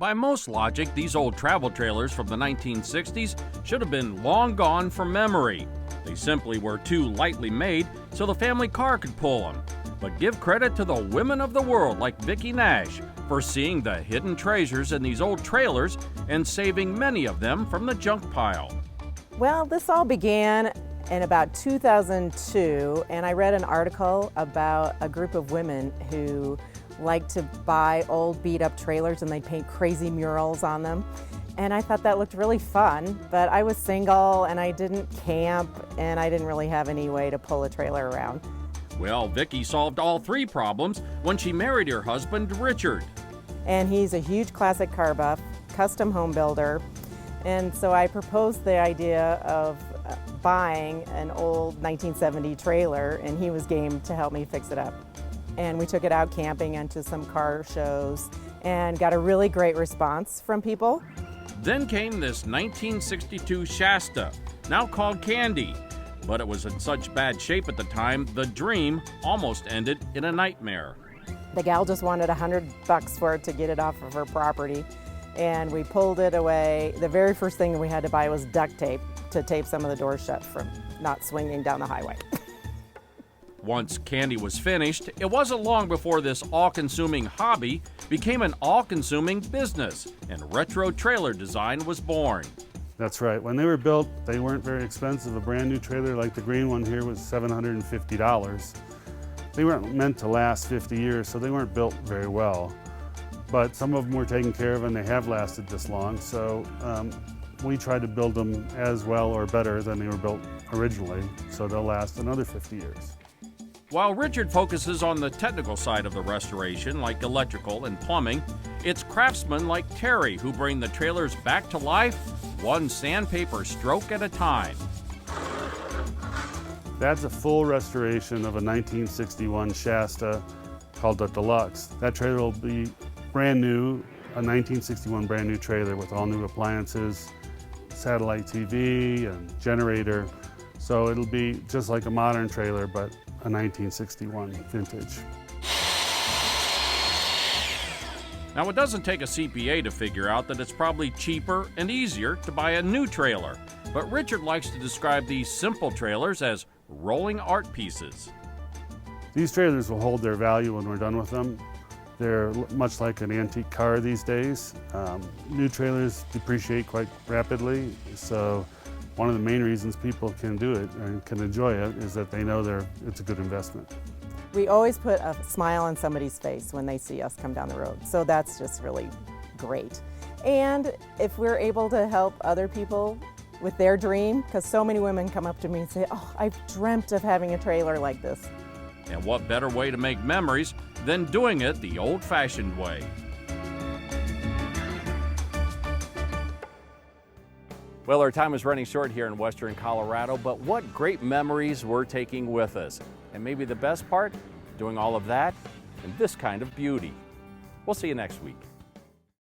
By most logic, these old travel trailers from the 1960s should have been long gone from memory. They simply were too lightly made so the family car could pull them. But give credit to the women of the world like Vicky Nash for seeing the hidden treasures in these old trailers and saving many of them from the junk pile. Well, this all began in about 2002, and I read an article about a group of women who like to buy old beat-up trailers and they paint crazy murals on them. And I thought that looked really fun, but I was single and I didn't camp and I didn't really have any way to pull a trailer around. Well, Vicky solved all three problems when she married her husband, Richard. And he's a huge classic car buff, custom home builder. And so I proposed the idea of buying an old 1970 trailer, and he was game to help me fix it up. And we took it out camping and to some car shows and got a really great response from people. Then came this 1962 Shasta, now called Candy. But it was in such bad shape at the time, the dream almost ended in a nightmare. The gal just wanted $100 for it to get it off of her property, and we pulled it away. The very first thing we had to buy was duct tape to tape some of the doors shut from not swinging down the highway. Once Candy was finished, it wasn't long before this all-consuming hobby became an all-consuming business, and retro trailer design was born. That's right. When they were built, they weren't very expensive. A brand new trailer like the green one here was $750. They weren't meant to last 50 years, so they weren't built very well. But some of them were taken care of and they have lasted this long, so we tried to build them as well or better than they were built originally, so they'll last another 50 years. While Richard focuses on the technical side of the restoration, like electrical and plumbing, it's craftsmen like Terry who bring the trailers back to life, one sandpaper stroke at a time. That's a full restoration of a 1961 Shasta called the Deluxe. That trailer will be brand new, a 1961 brand new trailer with all new appliances, satellite TV and generator. So it'll be just like a modern trailer, but a 1961 vintage. Now, it doesn't take a CPA to figure out that it's probably cheaper and easier to buy a new trailer, but Richard likes to describe these simple trailers as rolling art pieces. These trailers will hold their value when we're done with them. They're much like an antique car these days. New trailers depreciate quite rapidly, so one of the main reasons people can do it and can enjoy it is that they know it's a good investment. We always put a smile on somebody's face when they see us come down the road, so that's just really great. And if we're able to help other people with their dream, because so many women come up to me and say, "Oh, I've dreamt of having a trailer like this." And what better way to make memories than doing it the old-fashioned way? Well, our time is running short here in Western Colorado, but what great memories we're taking with us. And maybe the best part, doing all of that in this kind of beauty. We'll see you next week.